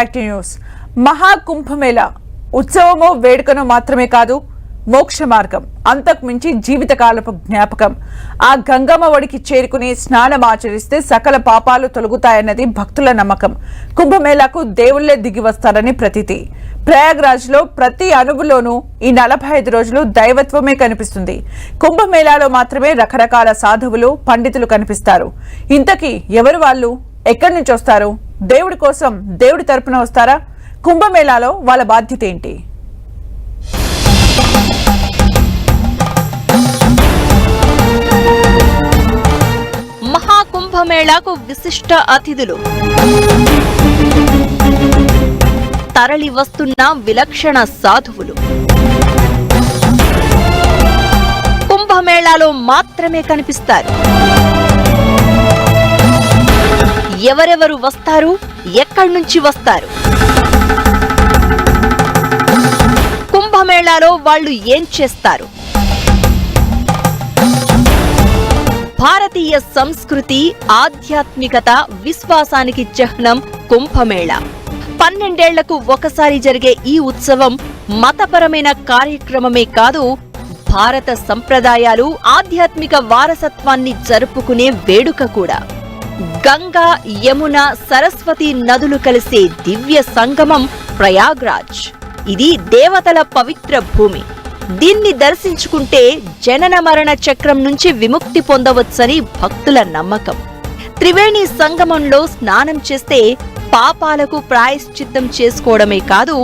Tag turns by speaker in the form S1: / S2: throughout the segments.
S1: Back to news. Maha Kumbh Mela ఉత్సవమో వేడుకనో మాత్రమే కాదు, మోక్ష మార్గం, అంతకు మించి జీవితకాలపు జ్ఞాపకం. ఆ గంగమ్మ ఒడికి చేరుకుని స్నానం ఆచరిస్తే సకల పాపాలు తొలగుతాయన్నది భక్తుల నమ్మకం. కుంభమేళాకు దేవుళ్లే దిగి వస్తారని ప్రతీతి. ప్రయాగ్రాజ్ లో ప్రతి అణువులోనూ ఈ 45 రోజులు దైవత్వమే కనిపిస్తుంది. కుంభమేళాలో మాత్రమే రకరకాల సాధువులు, పండితులు కనిపిస్తారు. ఇంతకీ ఎవరు వాళ్ళు? ఎక్కడి నుంచి వస్తారు? దేవుడి కోసం దేవుడి తరపున వస్తారా? కుంభమేళాలో వాళ్ళ బాధ్యత ఏంటి?
S2: మహాకుంభమేళాకు విశిష్ట అతిథులు, తరలి వస్తున్న విలక్షణ సాధువులు, కుంభమేళాలో మాత్రమే కనిపిస్తారు. ఎవరెవరు వస్తారు? ఎక్కడి నుంచి వస్తారు? కుంభమేళాలో వాళ్ళు ఏం చేస్తారు? భారతీయ సంస్కృతి, ఆధ్యాత్మికత, విశ్వాసానికి చిహ్నం కుంభమేళా. 12 ఏళ్లకు ఒకసారి జరిగే ఈ ఉత్సవం మతపరమైన కార్యక్రమమే కాదు, భారత సంప్రదాయాలు, ఆధ్యాత్మిక వారసత్వాన్ని జరుపుకునే వేడుక కూడా. గంగా, యమున, సరస్వతి నదులు కలిసే దివ్య సంగమం ప్రయాగ్రాజ్. ఇది దేవతల పవిత్ర భూమి. దీన్ని దర్శించుకుంటే జనన మరణ చక్రం నుంచి విముక్తి పొందవచ్చని భక్తుల నమ్మకం. త్రివేణి సంగమంలో స్నానం చేస్తే పాపాలకు ప్రాయశ్చిత్తం చేసుకోవడమే కాదు,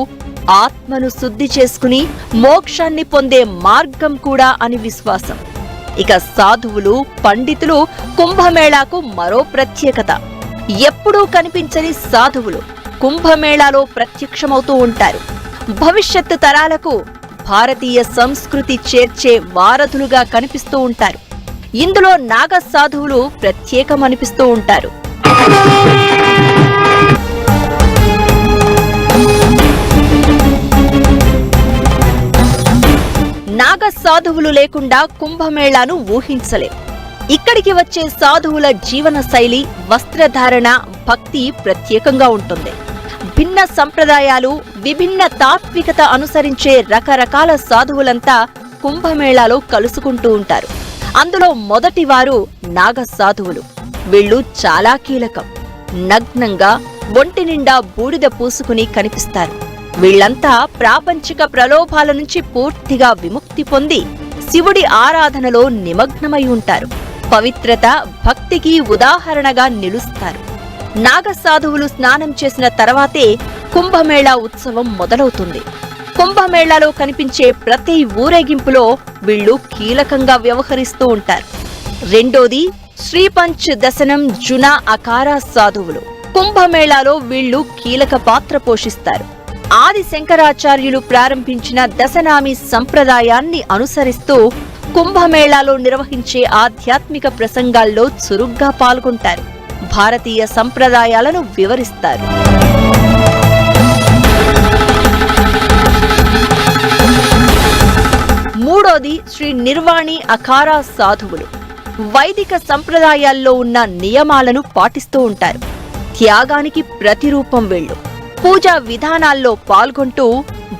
S2: ఆత్మను శుద్ధి చేసుకుని మోక్షాన్ని పొందే మార్గం కూడా అని విశ్వాసం. ఇక సాధువులు, పండితులు కుంభమేళాకు మరో ప్రత్యేకత. ఎప్పుడూ కనిపించని సాధువులు కుంభమేళాలో ప్రత్యక్షమవుతూ ఉంటారు. భవిష్యత్తు తరాలకు భారతీయ సంస్కృతి చేర్చే వారధులుగా కనిపిస్తూ ఉంటారు. ఇందులో నాగ సాధువులు ప్రత్యేకమనిపిస్తూ ఉంటారు. నాగ సాధువులు లేకుండా కుంభమేళాను ఊహించలేం. ఇక్కడికి వచ్చే సాధువుల జీవన శైలి, వస్త్రధారణ, భక్తి ప్రత్యేకంగా ఉంటుంది. భిన్న సంప్రదాయాలు, విభిన్న తాత్వికత అనుసరించే రకరకాల సాధువులంతా కుంభమేళాలో కలుసుకుంటూ ఉంటారు. అందులో మొదటివారు నాగ సాధువులు. వీళ్లు చాలా కీలకం. నగ్నంగా ఒంటి నిండా బూడిద పూసుకుని కనిపిస్తారు. వీళ్లంతా ప్రాపంచిక ప్రలోభాల నుంచి పూర్తిగా విముక్తి పొంది శివుడి ఆరాధనలో నిమగ్నమై ఉంటారు. పవిత్రత, భక్తికి ఉదాహరణగా నిలుస్తారు. నాగసాధువులు స్నానం చేసిన తర్వాతే కుంభమేళా ఉత్సవం మొదలవుతుంది. కుంభమేళాలో కనిపించే ప్రతి ఊరేగింపులో వీళ్లు కీలకంగా వ్యవహరిస్తూ ఉంటారు. రెండోది శ్రీపంచ్ దశనం జునా అకారా సాధువులు. కుంభమేళాలో వీళ్లు కీలక పాత్ర పోషిస్తారు. ఆది శంకరాచార్యులు ప్రారంభించిన దశనామి సంప్రదాయాన్ని అనుసరిస్తూ కుంభమేళాలో నిర్వహించే ఆధ్యాత్మిక ప్రసంగాల్లో చురుగ్గా పాల్గొంటారు. భారతీయ సంప్రదాయాలను వివరిస్తారు. మూడోది శ్రీ నిర్వాణి అఖారా సాధువులు. వైదిక సంప్రదాయాల్లో ఉన్న నియమాలను పాటిస్తూ ఉంటారు. త్యాగానికి ప్రతిరూపం వీళ్లు. పూజా విధానాల్లో పాల్గొంటూ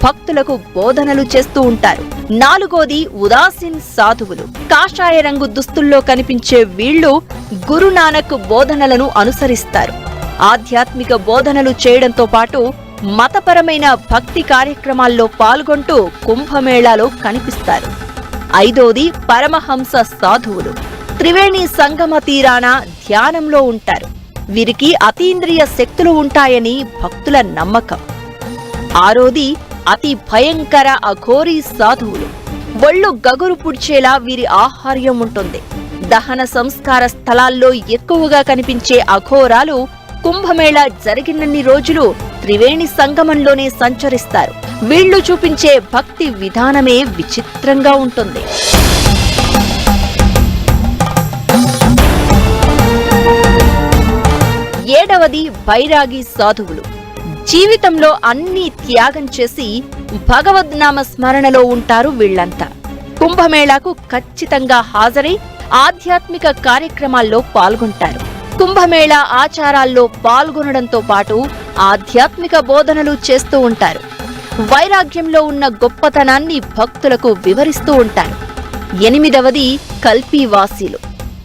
S2: భక్తులకు బోధనలు చేస్తూ ఉంటారు. నాలుగోది ఉదాసీన్ సాధువులు. కాషాయ రంగు దుస్తుల్లో కనిపించే వీళ్లు గురునానక్ బోధనలను అనుసరిస్తారు. ఆధ్యాత్మిక బోధనలు చేయడంతో పాటు మతపరమైన భక్తి కార్యక్రమాల్లో పాల్గొంటూ కుంభమేళాలో కనిపిస్తారు. ఐదోది పరమహంస సాధువులు. త్రివేణి సంగమ తీరాన ధ్యానంలో ఉంటారు. వీరికి అతీంద్రియ శక్తులు ఉంటాయని భక్తుల నమ్మకం. ఆరోది అతి భయంకర అఘోరీ సాధువులు. ఒళ్ళు గగురు పుడ్చేలా వీరి ఆహార్యం ఉంటుంది. దహన సంస్కార స్థలాల్లో ఎక్కువగా కనిపించే అఘోరాలు కుంభమేళా జరిగినన్ని రోజులు త్రివేణి సంగమంలోనే సంచరిస్తారు. వీళ్లు చూపించే భక్తి విధానమే విచిత్రంగా ఉంటుంది. ఏడవది బైరాగి సాధువులు. జీవితంలో అన్నీ త్యాగం చేసి భగవద్నామ స్మరణలో ఉంటారు వీళ్లంతా. కుంభమేళాకు ఖచ్చితంగా హాజరై ఆధ్యాత్మిక కార్యక్రమాల్లో పాల్గొంటారు. కుంభమేళా ఆచారాల్లో పాల్గొనడంతో పాటు ఆధ్యాత్మిక బోధనలు చేస్తూ ఉంటారు. వైరాగ్యంలో ఉన్న గొప్పతనాన్ని భక్తులకు వివరిస్తూ ఉంటారు. 8వది కల్పీవాసీలు.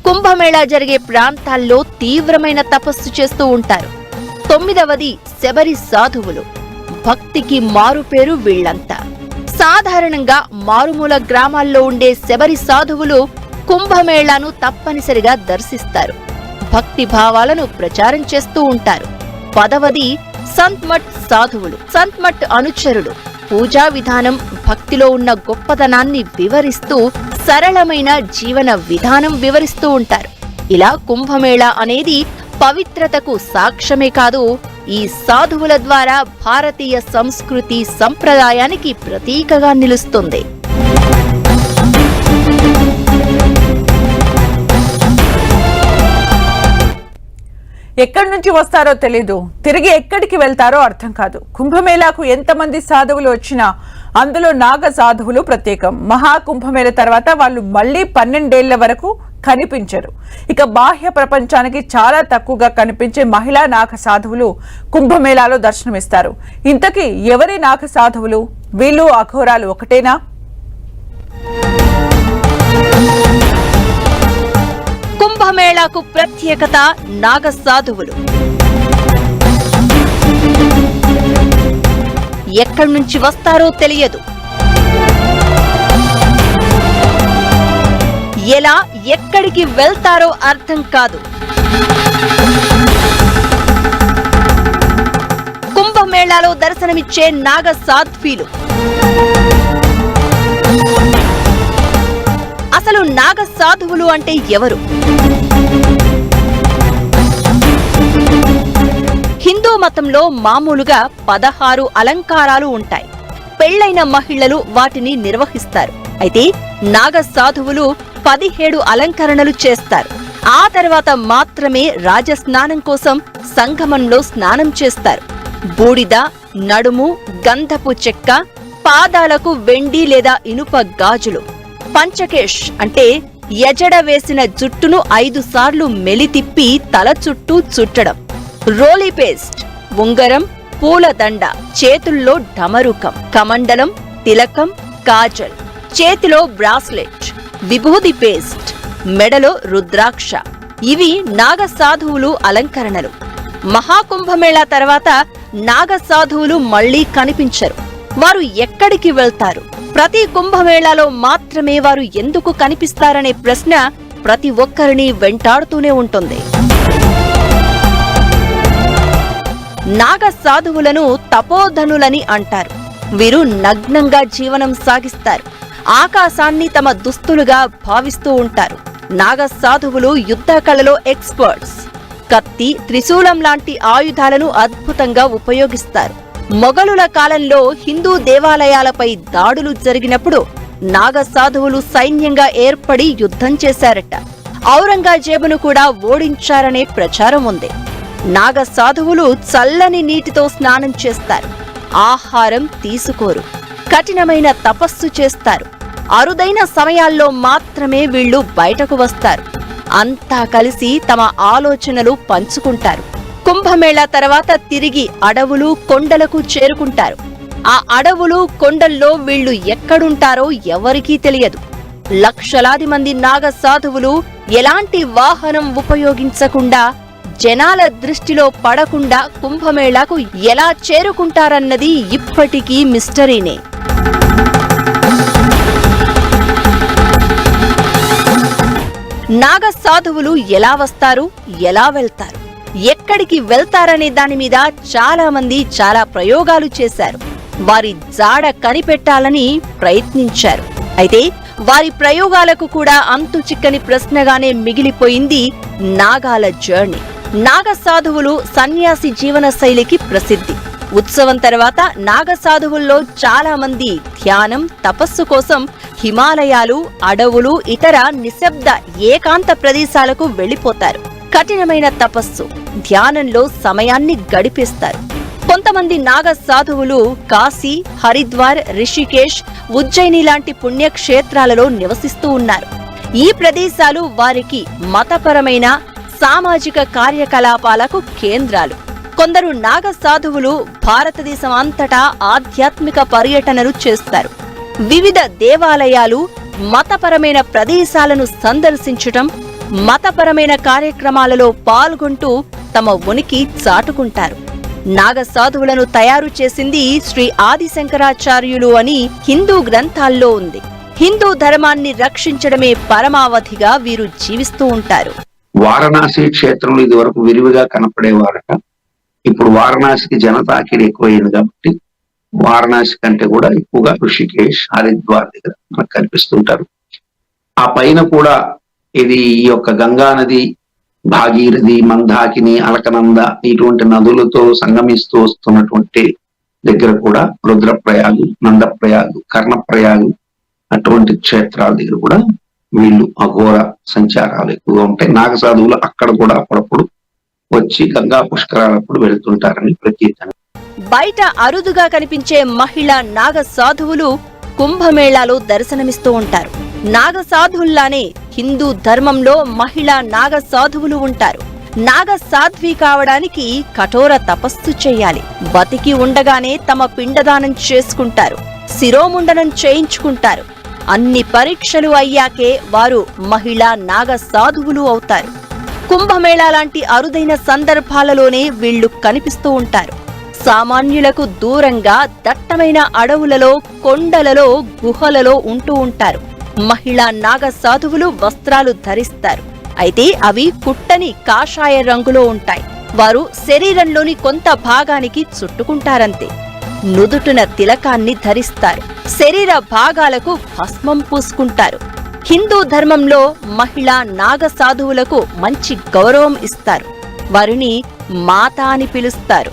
S2: కుంభమేళా జరిగే ప్రాంతాల్లో తీవ్రమైన తపస్సు చేస్తూ ఉంటారు. 9వది శబరి సాధువులు. భక్తికి మారుపేరు వీళ్లంతా. సాధారణంగా మారుమూల గ్రామాల్లో ఉండే శబరి సాధువులు కుంభమేళాను తప్పనిసరిగా దర్శిస్తారు. భక్తి భావాలను ప్రచారం చేస్తూ ఉంటారు. 10వది సంత్మట్ సాధువులు. సంత్మట్ అనుచరులు పూజా విధానం, భక్తిలో ఉన్న గొప్పతనాన్ని వివరిస్తూ సరళమైన జీవన విధానం వివరిస్తూ ఉంటారు. ఇలా కుంభమేళా అనేది పవిత్రతకు సాక్ష్యమే కాదు, ఈ సాధువుల ద్వారా భారతీయ సంస్కృతి సంప్రదాయానికి ప్రతీకగా నిలుస్తుంది.
S1: ఎక్కడి నుంచి వస్తారో తెలీదు, తిరిగి ఎక్కడికి వెళ్తారో అర్థం కాదు. కుంభమేళాకు ఎంతమంది సాధువులు వచ్చినా అందులో నాగ సాధువులు ప్రత్యేకం. మహాకుంభమేళ తర్వాత వాళ్ళు మళ్లీ 12 ఏళ్ల వరకు కనిపించరు. ఇక బాహ్య ప్రపంచానికి చాలా తక్కువగా కనిపించే మహిళా నాగ సాధువులు కుంభమేళాలో దర్శనమిస్తారు. ఇంతకీ ఎవరి నాగ సాధువులు? వీళ్ళు అఘోరాలు ఒకటేనా?
S2: కుంభమేళాకు ప్రత్యేకత నాగ సాధువులు. ఎక్కడి నుంచి వస్తారో తెలియదు. ఎలా, ఎక్కడికి వెళ్తారో అర్థం కాదు. కుంభమేళాలో దర్శనమిచ్చే నాగ సాధ్వీలు. అసలు నాగ సాధువులు అంటే ఎవరు? హిందూ మతంలో మామూలుగా 16 అలంకారాలు ఉంటాయి. పెళ్లైన మహిళలు వాటిని నిర్వహిస్తారు. అయితే నాగ సాధువులు 17 అలంకరణలు చేస్తారు. ఆ తర్వాత మాత్రమే రాజస్నానం కోసం సంగమంలో స్నానం చేస్తారు. బూడిద, నడుము, గంధపు చెక్క, పాదాలకు వెండి లేదా ఇనుప గాజులు, పంచకేష్ అంటే ఎజడ వేసిన జుట్టును 5 సార్లు మెలితిప్పి తల చుట్టూ చుట్టడం, రోలీ పేస్ట్, ఉంగరం, పూలదండ, చేతుల్లో డమరుకం, కమండలం, తిలకం, కాజల్, చేతిలో బ్రాస్లెట్, విభూది పేస్ట్, మెడలో రుద్రాక్ష. ఇవి నాగ సాధువులు అలంకరణలు. మహాకుంభమేళా తర్వాత నాగ సాధువులు మళ్లీ కనిపించరు. వారు ఎక్కడికి వెళ్తారు? ప్రతి కుంభమేళాలో మాత్రమే వారు ఎందుకు కనిపిస్తారనే ప్రశ్న ప్రతి ఒక్కరిని వెంటాడుతూనే ఉంటుంది. నాగ సాధువులను తపోధనులని అంటారు. వీరు నగ్నంగా జీవనం సాగిస్తారు. ఆకాశాన్ని తమ దుస్తులుగా భావిస్తూ ఉంటారు. నాగ సాధువులు యుద్ధ కళలో ఎక్స్పర్ట్స్. కత్తి, త్రిశూలం లాంటి ఆయుధాలను అద్భుతంగా ఉపయోగిస్తారు. మొఘలుల కాలంలో హిందూ దేవాలయాలపై దాడులు జరిగినప్పుడు నాగ సాధువులు సైన్యంగా ఏర్పడి యుద్ధం చేశారట. ఔరంగజేబును కూడా ఓడించారనే ప్రచారం ఉంది. నాగ సాధువులు చల్లని నీటితో స్నానం చేస్తారు. ఆహారం తీసుకోరు. కఠినమైన తపస్సు చేస్తారు. అరుదైన సమయాల్లో మాత్రమే వీళ్లు బయటకు వస్తారు. అంతా కలిసి తమ ఆలోచనలు పంచుకుంటారు. కుంభమేళా తర్వాత తిరిగి అడవులు, కొండలకు చేరుకుంటారు. ఆ అడవులు, కొండల్లో వీళ్లు ఎక్కడుంటారో ఎవరికీ తెలియదు. లక్షలాది మంది నాగ సాధువులు ఎలాంటి వాహనం ఉపయోగించకుండా, జనాల దృష్టిలో పడకుండా కుంభమేళాకు ఎలా చేరుకుంటారన్నది ఇప్పటికీ మిస్టరీనే. నాగ సాధువులు ఎలా వస్తారు, ఎలా వెళ్తారు, ఎక్కడికి వెళ్తారనే దాని మీద చాలా మంది చాలా ప్రయోగాలు చేశారు. వారి జాడ కనిపెట్టాలని ప్రయత్నించారు. అయితే వారి ప్రయోగాలకు కూడా అంతు చిక్కని ప్రశ్నగానే మిగిలిపోయింది నాగాల జర్నీ. నాగ సాధువులు సన్యాసి జీవన శైలికి ప్రసిద్ధి. ఉత్సవం తర్వాత నాగ సాధువుల్లో చాలా మంది ధ్యానం, తపస్సు కోసం హిమాలయాలు, అడవులు, ఇతర నిశ్శబ్ద ఏకాంత ప్రదేశాలకు వెళ్లిపోతారు. కఠినమైన తపస్సు, ధ్యానంలో సమయాన్ని గడిపేస్తారు. కొంతమంది నాగ సాధువులు కాశీ, హరిద్వార్, రిషికేశ్, ఉజ్జయిని లాంటి పుణ్యక్షేత్రాలలో నివసిస్తూ ఉన్నారు. ఈ ప్రదేశాలు వారికి మతపరమైన, సామాజిక కార్యకలాపాలకు కేంద్రాలు. కొందరు నాగ సాధువులు భారతదేశం అంతటా ఆధ్యాత్మిక పర్యటనలు చేస్తారు. వివిధ దేవాలయాలు, మతపరమైన ప్రదేశాలను సందర్శించటం, మతపరమైన కార్యక్రమాలలో పాల్గొంటూ తమ ఉనికి చాటుకుంటారు. నాగ సాధువులను తయారు చేసింది శ్రీ ఆదిశంకరాచార్యులు అని హిందూ గ్రంథాల్లో ఉంది. హిందూ ధర్మాన్ని రక్షించడమే పరమావధిగా వీరు జీవిస్తూ ఉంటారు.
S3: వారణాసి క్షేత్రంలో ఇది వరకు విరివిగా కనపడేవారట. ఇప్పుడు వారణాసికి జనతాకిడి ఎక్కువైంది కాబట్టి వారణాసి కంటే కూడా ఎక్కువగా ఋషికేశ్, హరిద్వార్ దగ్గర మనకు కనిపిస్తుంటారు. ఆ పైన కూడా ఇది ఈ యొక్క గంగా నది, భాగీరథి, మందాకిని, అలకనంద ఇటువంటి నదులతో సంగమిస్తూ వస్తున్నటువంటి దగ్గర కూడా రుద్రప్రయాగు, నందప్రయాగు, కర్ణప్రయాగు అటువంటి క్షేత్రాల దగ్గర కూడా వీళ్ళు అఘోర సంచారాలు ఎక్కువగా ఉంటాయి. నాగ సాధువులు అక్కడ కూడా అప్పుడప్పుడు వచ్చి గంగా పుష్కరాలప్పుడు వెళ్తుంటారని ప్రతీతి.
S2: బయట అరుదుగా కనిపించే మహిళా నాగ సాధువులు కుంభమేళాలో దర్శనమిస్తూ ఉంటారు. నాగ సాధువుల్లానే హిందూ ధర్మంలో మహిళా నాగ సాధువులు ఉంటారు. నాగ సాధ్వి కావడానికి కఠోర తపస్సు చేయాలి. బతికి ఉండగానే తమ పిండదానం చేసుకుంటారు, శిరోముండనం చేయించుకుంటారు. అన్ని పరీక్షలు అయ్యాకే వారు మహిళా నాగ సాధువులు అవుతారు. కుంభమేళా లాంటి అరుదైన సందర్భాలలోనే వీళ్లు కనిపిస్తూ ఉంటారు. సామాన్యులకు దూరంగా దట్టమైన అడవులలో, కొండలలో, గుహలలో ఉంటూ ఉంటారు. మహిళా నాగ సాధువులు వస్త్రాలు ధరిస్తారు. అయితే అవి కుట్టని కాషాయ రంగులో ఉంటాయి. వారు శరీరంలోని కొంత భాగానికి చుట్టుకుంటారంతే. నుదుటిన తిలకాన్ని ధరిస్తారు. శరీర భాగాలకు భస్మం పూసుకుంటారు. హిందూ ధర్మంలో మహిళా నాగ సాధువులకు మంచి గౌరవం ఇస్తారు. వారిని మాత అని పిలుస్తారు.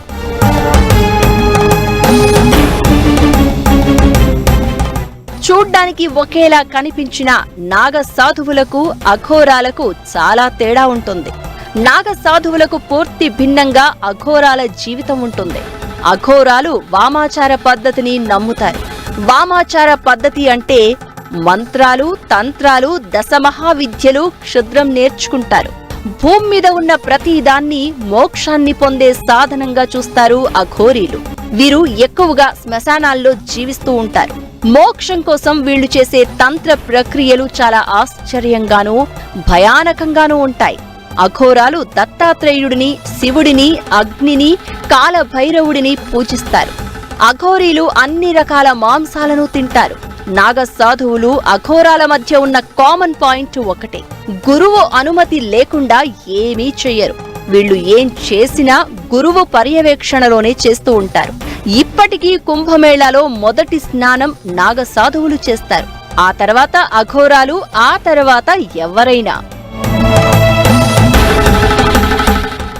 S2: చూడ్డానికి ఒకేలా కనిపించిన నాగ సాధువులకు, అఘోరాలకు చాలా తేడా ఉంటుంది. నాగ సాధువులకు పూర్తి భిన్నంగా అఘోరాల జీవితం ఉంటుంది. అఘోరాలు వామాచార పద్ధతిని నమ్ముతారు. వామాచార పద్ధతి అంటే మంత్రాలు, తంత్రాలు, దశమహావిద్యలు క్షుద్రం నేర్చుకుంటారు. భూమి మీద ఉన్న ప్రతి దాన్ని మోక్షాన్ని పొందే సాధనంగా చూస్తారు అఘోరీలు. వీరు ఎక్కువగా శ్మశానాల్లో జీవిస్తూ ఉంటారు. మోక్షం కోసం వీళ్లు చేసే తంత్ర ప్రక్రియలు చాలా ఆశ్చర్యంగానూ భయానకంగానూ ఉంటాయి. అఘోరాలు దత్తాత్రేయుడిని, శివుడిని, అగ్నిని, కాలభైరవుడిని పూజిస్తారు. అఘోరీలు అన్ని రకాల మాంసాలను తింటారు. నాగ సాధువులు, అఘోరాల మధ్య ఉన్న కామన్ పాయింట్ ఒకటే: గురువు అనుమతి లేకుండా ఏమీ చెయ్యరు. వీళ్లు ఏం చేసినా గురువు పర్యవేక్షణలోనే చేస్తూ ఉంటారు. ఇప్పటికీ కుంభమేళాలో మొదటి స్నానం నాగ సాధువులు చేస్తారు. ఆ తర్వాత అఘోరాలు, ఆ తర్వాత ఎవరైనా.